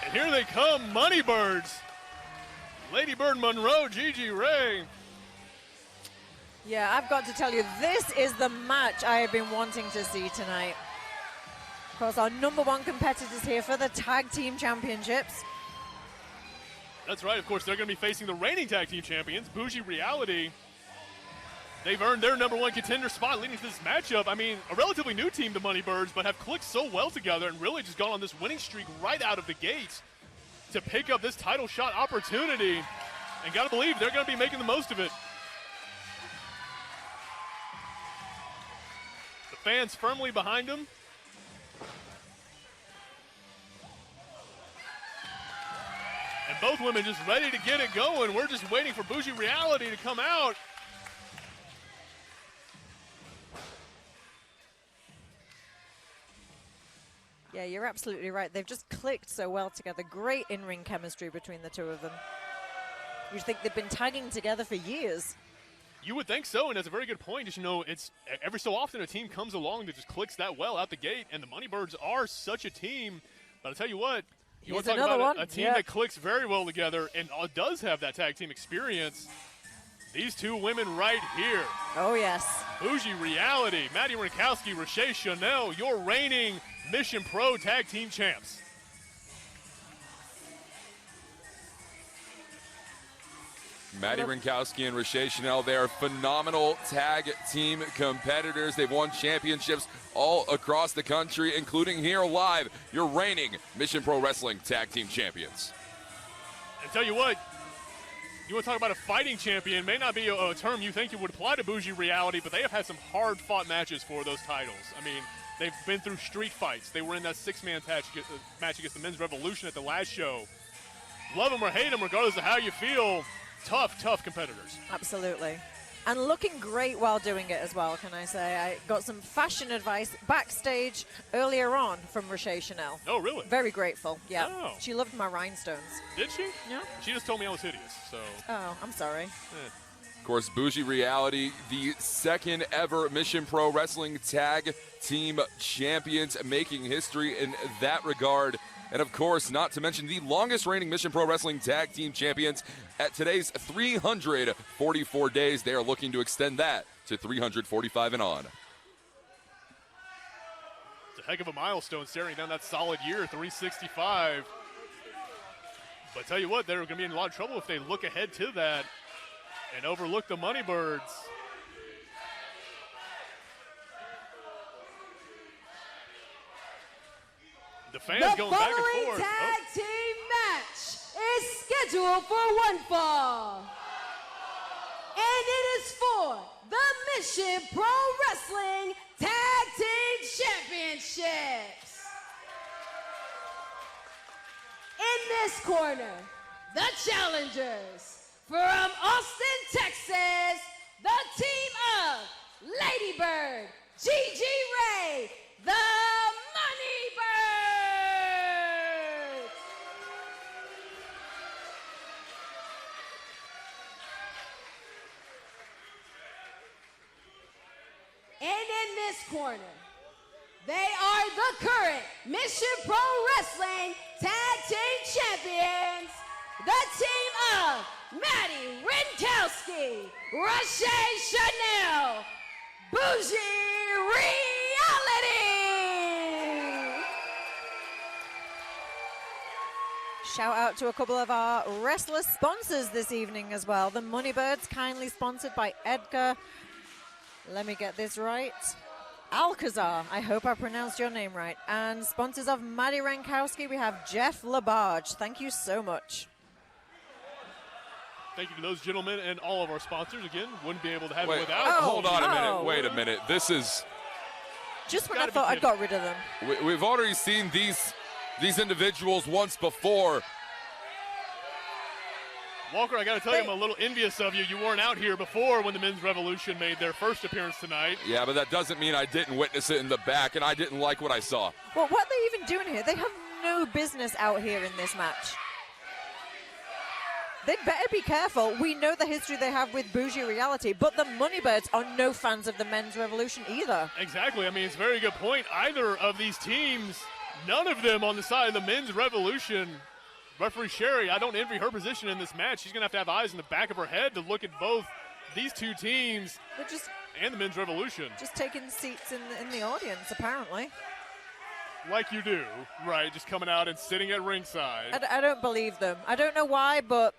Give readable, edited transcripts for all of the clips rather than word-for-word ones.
And here they come, Moneybirds. Lady Bird Monroe, Gigi Ray. Yeah, I've got to tell you, this is the match I have been wanting to see tonight. Of course, our #1 competitors here for the Tag Team Championships. That's right, of course, they're going to be facing the reigning Tag Team Champions, Bougie Reality. They've earned their #1 contender spot leading to this matchup. I mean, a relatively new team, the Moneybirds, but have clicked so well together and really just gone on this winning streak right out of the gate to pick up this title shot opportunity. And got to believe they're going to be making the most of it. The fans firmly behind them. And both women just ready to get it going. We're just waiting for Bougie Reality to come out. Yeah, you're absolutely right. They've just clicked so well together. Great in-ring chemistry between the two of them. You'd think they've been tagging together for years. You would think so, and that's a very good point. Just, you know, it's every so often a team comes along that just clicks that well out the gate, and the Moneybirds are such a team. But I'll tell you what, you want to talk about a team that clicks very well together and does have that tag team experience. These two women right here. Oh, yes. Bougie Reality, Maddie Rinkowski, Rashay Chanel, your reigning Mission Pro Tag Team Champs. Maddie Rinkowski and Rashay Chanel, they are phenomenal tag team competitors. They've won championships all across the country, including here live, your reigning Mission Pro Wrestling Tag Team Champions. And tell you what, you want to talk about a fighting champion, may not be a term you think it would apply to Bougie Reality, but they have had some hard-fought matches for those titles. I mean, they've been through street fights. They were in that six-man match against the Men's Revolution at the last show. Love them or hate them, regardless of how you feel. Tough, tough competitors. Absolutely. And looking great while doing it as well, can I say. I got some fashion advice backstage earlier on from Rashay Chanel. Oh, really? Very grateful, yeah. Oh. She loved my rhinestones. Did she? Yeah. She just told me I was hideous, so. Oh, I'm sorry. Of course, Bougie Reality, the second ever Mission Pro Wrestling Tag Team Champions, making history in that regard. And of course, not to mention the longest reigning Mission Pro Wrestling Tag Team Champions at today's 344 days. They are looking to extend that to 345 and on. It's a heck of a milestone staring down that solid year, 365. But tell you what, they're going to be in a lot of trouble if they look ahead to that and overlook the Moneybirds. The fans going back and forth. The following tag team match is scheduled for one fall. And it is for the Mission Pro Wrestling Tag Team Championships. In this corner, the challengers from Austin, Texas, the team of Lady Bird, Gigi Ray, the Moneybirds. And in this corner, they are the current Mission Pro Wrestling Tag Team Champions, the team of Maddie Rinkowski, Rashay Chanel, Bougie Reality. Shout out to a couple of our wrestler sponsors this evening as well. The Moneybirds, kindly sponsored by Edgar. Let me get this right. Alcazar, I hope I pronounced your name right. And sponsors of Maddie Rinkowski, we have Jeff Labarge. Thank you so much. Thank you to those gentlemen and all of our sponsors. Again, wouldn't be able to have it without. Hold on a minute. Wait a minute. This is... Just when I thought I got rid of them. We've already seen these individuals once before. Walker, I got to tell you, I'm a little envious of you. You weren't out here before when the Men's Revolution made their first appearance tonight. Yeah, but that doesn't mean I didn't witness it in the back, and I didn't like what I saw. Well, what are they even doing here? They have no business out here in this match. They'd better be careful. We know the history they have with Bougie Reality, but the Moneybirds are no fans of the Men's Revolution either. Exactly. I mean, it's a very good point. Either of these teams None of them on the side of the men's Revolution. Referee Sherry, I don't envy her position in this match. She's going to have eyes in the back of her head to look at both these two teams and the men's Revolution. Just taking seats in the audience, apparently. Like you do, right, just coming out and sitting at ringside. I don't believe them. I don't know why, but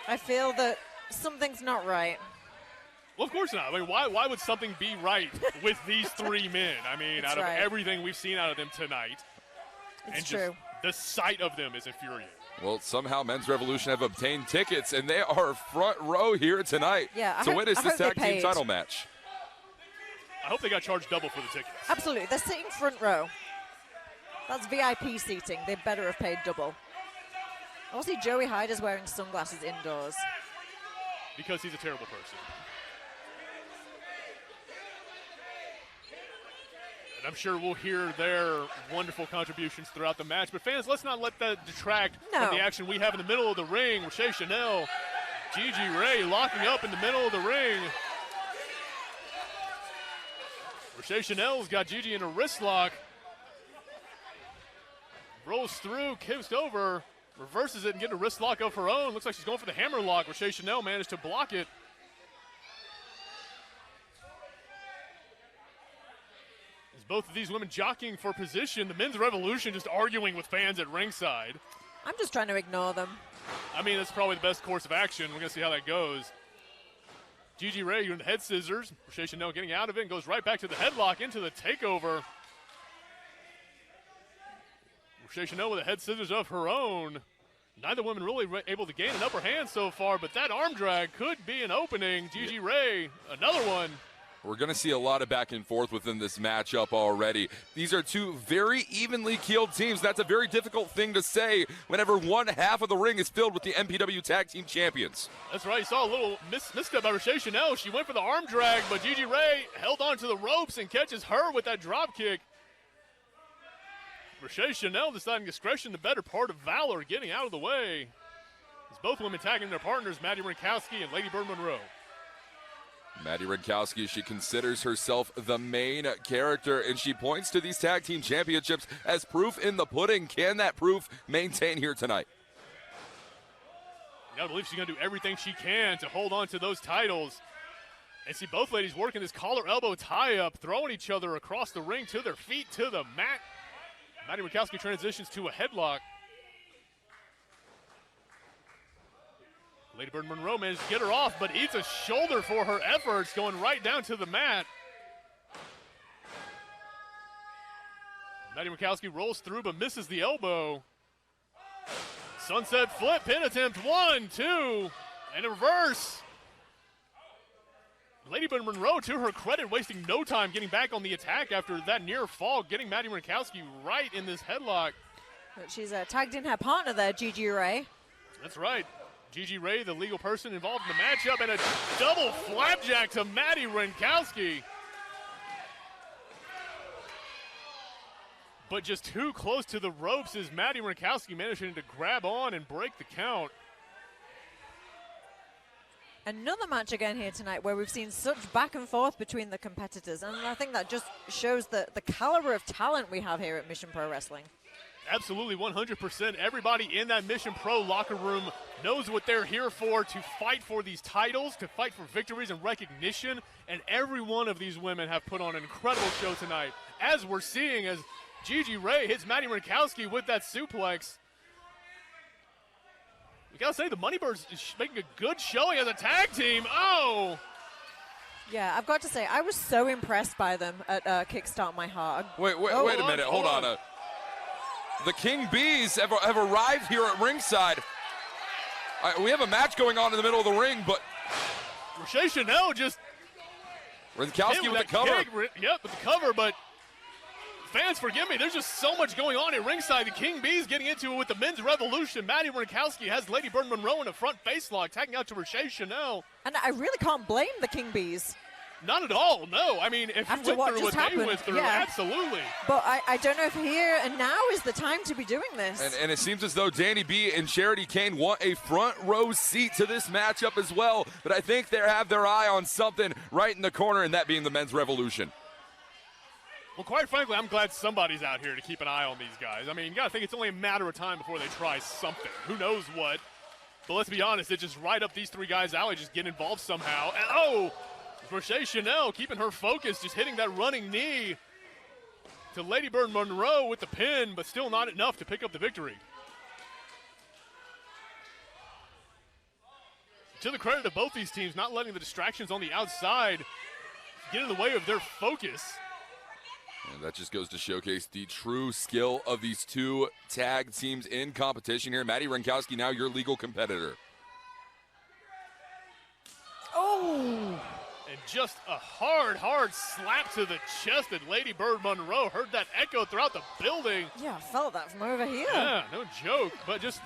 I feel that something's not right. Well, of course not. I mean, why would something be right with these three men? I mean, out of everything we've seen out of them tonight. It's true. The sight of them is infuriating. Well, somehow Men's Revolution have obtained tickets, and they are front row here tonight to witness this tag team title match. I hope they got charged double for the tickets. Absolutely. They're sitting front row. That's VIP seating. They better have paid double. I see Joey Hyde is wearing sunglasses indoors. Because he's a terrible person. And I'm sure we'll hear their wonderful contributions throughout the match. But fans, let's not let that detract from the action we have in the middle of the ring. Rochelle Chanel, Gigi Ray locking up in the middle of the ring. Rochelle Chanel's got Gigi in a wrist lock. Rolls through, kicks over, reverses it and getting a wrist lock of her own. Looks like she's going for the hammer lock. Rochelle Chanel managed to block it. As both of these women jockeying for position, the men's Revolution just arguing with fans at ringside. I'm just trying to ignore them. I mean, that's probably the best course of action. We're going to see how that goes. Gigi Ray doing the head scissors. Rochelle Chanel getting out of it and goes right back to the headlock into the takeover. Rochelle Chanel with the head scissors of her own. Neither woman really able to gain an upper hand so far, but that arm drag could be an opening. Gigi Ray, another one. We're going to see a lot of back and forth within this matchup already. These are two very evenly keeled teams. That's a very difficult thing to say whenever one half of the ring is filled with the MPW Tag Team Champions. That's right. You saw a little misstep by Rochelle Chanel. She went for the arm drag, but Gigi Ray held on to the ropes and catches her with that drop kick. Rochelle Chanel deciding discretion, the better part of valor, getting out of the way. As both women tagging their partners, Maddie Rinkowski and Lady Bird Monroe. Maddie Rinkowski, she considers herself the main character, and she points to these tag team championships as proof in the pudding. Can that proof maintain here tonight? I believe she's going to do everything she can to hold on to those titles. And see both ladies working this collar elbow tie-up, throwing each other across the ring to their feet, to the mat. Maddie Rinkowski transitions to a headlock. Lady Bird Monroe managed to get her off, but eats a shoulder for her efforts, going right down to the mat. Maddie Rinkowski rolls through, but misses the elbow. Sunset flip, pin attempt, 1, 2, and a reverse. Lady Bird Monroe, to her credit, wasting no time getting back on the attack after that near fall, getting Maddie Rinkowski right in this headlock. But she's tagged in her partner there, Gigi Ray. That's right. Gigi Ray, the legal person involved in the matchup, and a double flapjack to Maddie Rinkowski. But just too close to the ropes as Maddie Rinkowski managing to grab on and break the count. Another match again here tonight where we've seen such back and forth between the competitors, and I think that just shows the caliber of talent we have here at Mission Pro Wrestling. Absolutely, 100%. Everybody in that Mission Pro locker room knows what they're here for, to fight for these titles, to fight for victories and recognition, and every one of these women have put on an incredible show tonight, as we're seeing as Gigi Ray hits Maddie Rinkowski with that suplex. We gotta say, the Moneybirds is making a good showing as a tag team. Oh! Yeah, I've got to say, I was so impressed by them at Kickstart My Heart. Wait a minute, hold on. The King Bees have arrived here at ringside. We have a match going on in the middle of the ring, but Rochelle Chanel just Rinkowski with the cover. Yep, with the cover, but fans, forgive me, there's just so much going on at ringside. The King Bees getting into it with the men's Revolution. Maddie Rinkowski has Lady Bird Monroe in a front face lock, tagging out to Rochelle Chanel. And I really can't blame the King Bees. Not at all, no. I mean, if After you went through what they went through, yeah. Absolutely. But I don't know if here and now is the time to be doing this. And it seems as though Danny B and Charity Kane want a front row seat to this matchup as well. But I think they have their eye on something right in the corner, and that being the men's Revolution. Well, quite frankly, I'm glad somebody's out here to keep an eye on these guys. I mean, you got to think it's only a matter of time before they try something. Who knows what? But let's be honest, it's just right up these three guys' alley, just get involved somehow. And oh, Rochelle Chanel keeping her focus, just hitting that running knee to Lady Bird Monroe with the pin, but still not enough to pick up the victory. To the credit of both these teams, not letting the distractions on the outside get in the way of their focus. And that just goes to showcase the true skill of these two tag teams in competition here. Maddie Rinkowski, now your legal competitor. Oh! And just a hard slap to the chest at Lady Bird Monroe. Heard that echo throughout the building. Yeah, I felt that from over here. Yeah, no joke. But just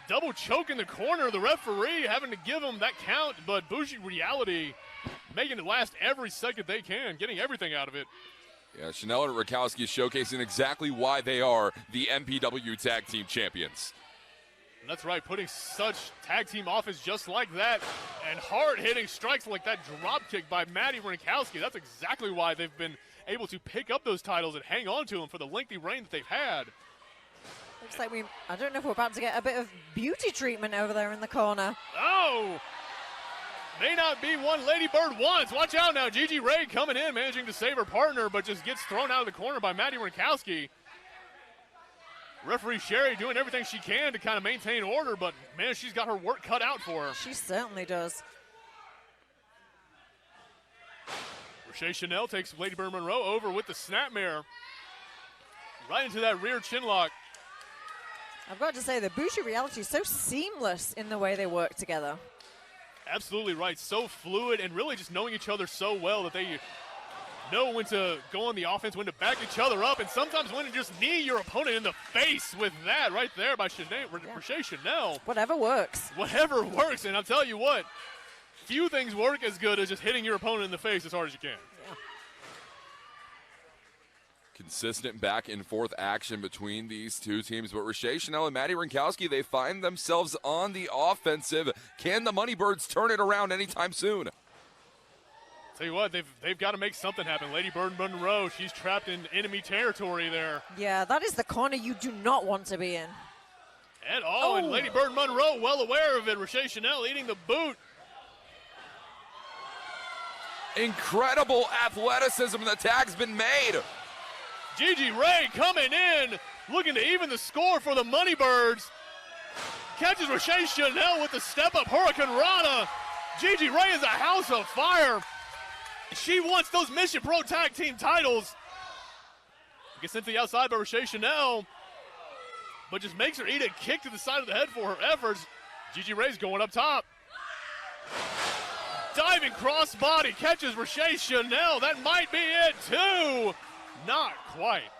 double choke in the corner. The referee having to give him that count. But Bougie Reality making it last every second they can, getting everything out of it. Yeah, Chanel and Rakowski showcasing exactly why they are the MPW Tag Team Champions. And that's right, putting such tag team offense just like that and hard-hitting strikes like that drop kick by Maddie Rinkowski. That's exactly why they've been able to pick up those titles and hang on to them for the lengthy reign that they've had. Looks like I don't know if we're about to get a bit of beauty treatment over there in the corner. Oh! May not be one Lady Bird wants. Watch out now. Gigi Ray coming in, managing to save her partner, but just gets thrown out of the corner by Maddie Rinkowski. Referee Sherry doing everything she can to kind of maintain order, but, man, she's got her work cut out for her. She certainly does. Rochelle Chanel takes Lady Bird Monroe over with the snapmare. Right into that rear chin lock. I've got to say, the Bougie Reality is so seamless in the way they work together. Absolutely right. So fluid and really just knowing each other so well that they know when to go on the offense, when to back each other up, and sometimes when to just knee your opponent in the face with that right there by Rochelle Chanel. Whatever works. Whatever works, and I'll tell you what, few things work as good as just hitting your opponent in the face as hard as you can. Yeah. Consistent back and forth action between these two teams, but Rochelle Chanel and Maddie Rinkowski, they find themselves on the offensive. Can the Moneybirds turn it around anytime soon? Tell you what, they've got to make something happen. Lady Bird Monroe, she's trapped in enemy territory there. Yeah, that is the corner you do not want to be in. At all, and Lady Bird Monroe well aware of it. Rochelle Chanel eating the boot. Incredible athleticism, the tag's been made. Gigi Ray coming in, looking to even the score for the Moneybirds. Catches Rochelle Chanel with the step-up Hurricane Rana. Gigi Ray is a house of fire. She wants those Mission Pro Tag Team titles. Gets sent to the outside by Rochelle Chanel, but just makes her eat a kick to the side of the head for her efforts. Gigi Ray's going up top. Diving crossbody catches Rochelle Chanel. That might be it, too. Not quite.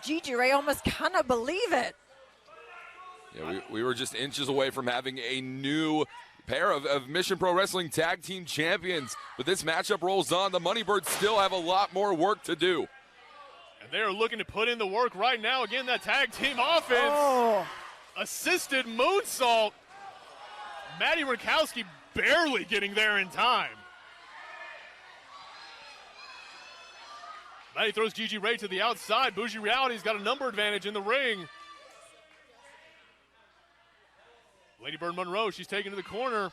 Gigi Ray almost cannot believe it. Yeah, we were just inches away from having a new pair of Mission Pro Wrestling Tag Team Champions. But this matchup rolls on. The Moneybirds still have a lot more work to do. And they are looking to put in the work right now. Again, that tag team offense. Oh. Assisted moonsault. Maddie Rinkowski barely getting there in time. Maddie throws Gigi Ray to the outside. Bougie Reality's got a number advantage in the ring. Lady Bird Monroe, she's taken to the corner.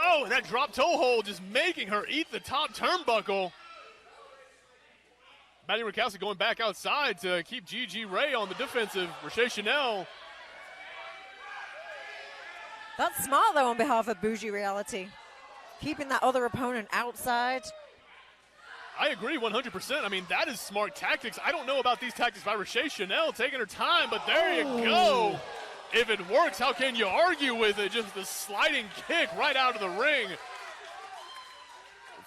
Oh, and that drop toe hold just making her eat the top turnbuckle. Maddie Rinkowski going back outside to keep Gigi Ray on the defensive. Rochelle Chanel. That's smart, though, on behalf of Bougie Reality. Keeping that other opponent outside. I agree 100%. I mean, that is smart tactics. I don't know about these tactics by Rochelle Chanel taking her time, but there you go. If it works, how can you argue with it? Just the sliding kick right out of the ring.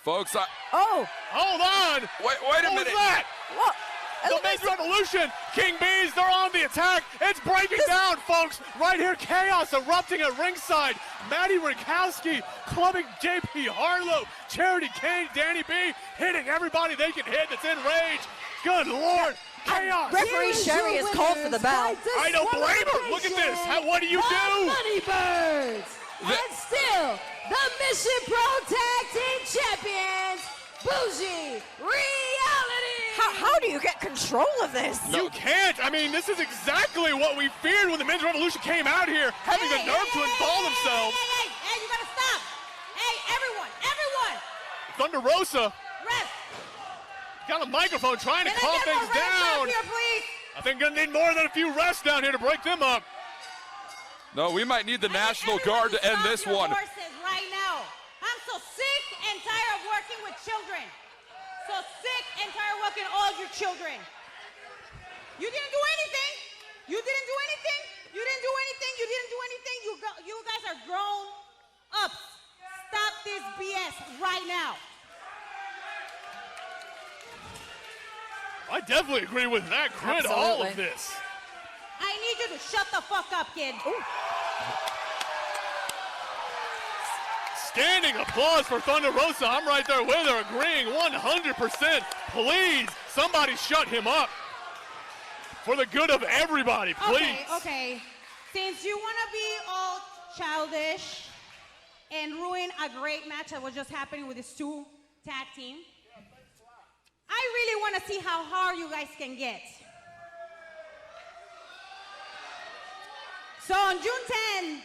Folks, Hold on. Wait a minute. What was that? What? The Men's Revolution, King Bees, they're on the attack. It's breaking down, folks. Right here, chaos erupting at ringside. Maddie Rinkowski clubbing JP Harlow, Charity Kane, Danny B, hitting everybody they can hit that's in rage. Good Lord, chaos. Referee Sherry has called for the bell. I don't blame her. Look at this. What do you do? Moneybirds. And still, the Mission Pro Tag Team Champions, Bougie Reality. How do you get control of this? You can't. I mean, this is exactly what we feared when the Men's Revolution came out here, having the nerve to involve themselves. Hey, you gotta stop. Hey, everyone. Thunder Rosa Rest. got a microphone trying to Can I calm get things more refs down. up here, please? I think gonna need more than a few refs down here to break them up. No, we might need the National Guard to end this Stop your one. horses right now. I'm so sick and tired of working with children. So sick and tired of working all of your children. You didn't do anything. You didn't do anything. You didn't do anything. You didn't do anything. You guys are grown up. Stop this BS right now. I definitely agree with that. Grid all of Absolutely. this. I need you to shut the fuck up, kid. Standing applause for Thunder Rosa. I'm right there with her, agreeing 100%. Please, somebody shut him up. For the good of everybody, please. Okay. Since you want to be all childish and ruin a great match that was just happening with this two tag team, I really want to see how hard you guys can get. So on June 10,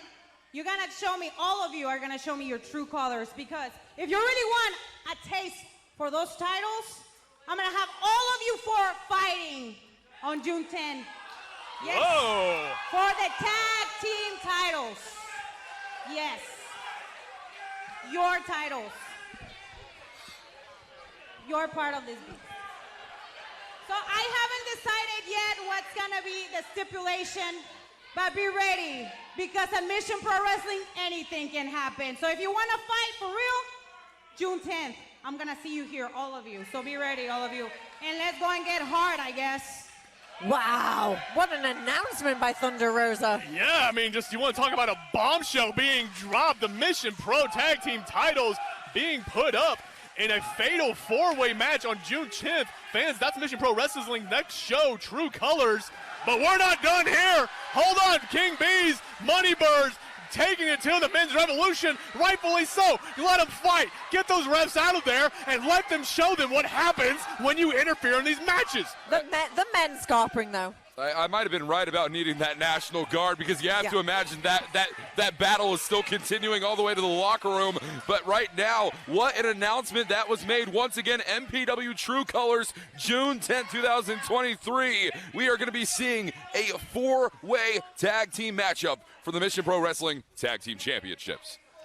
you're going to show me, all of you are going to show me your true colors, because if you really want a taste for those titles, I'm going to have all of you four fighting on June 10. Yes. Whoa. For the tag team titles. Yes. Your titles. You're part of this beat. So I haven't decided yet what's gonna be the stipulation, but be ready, because at Mission Pro Wrestling, anything can happen. So if you wanna fight for real, June 10th, I'm gonna see you here, all of you. So be ready, all of you. And let's go and get hard, I guess. Wow, what an announcement by Thunder Rosa. Yeah, I mean, just you want to talk about a bombshell being dropped. The Mission Pro Tag Team titles being put up in a fatal four-way match on June 10th. Fans, that's Mission Pro Wrestling's next show, True Colors. But we're not done here. Hold on, King Bees, Moneybirds, taking it to the Men's Revolution, rightfully so. You let them fight. Get those refs out of there and let them show them what happens when you interfere in these matches. The men scarping, though. I might have been right about needing that National Guard, because you have to imagine that battle is still continuing all the way to the locker room. But right now, what an announcement that was made. Once again, MPW True Colors, June 10th, 2023. We are going to be seeing a four-way tag team matchup for the Mission Pro Wrestling Tag Team Championships.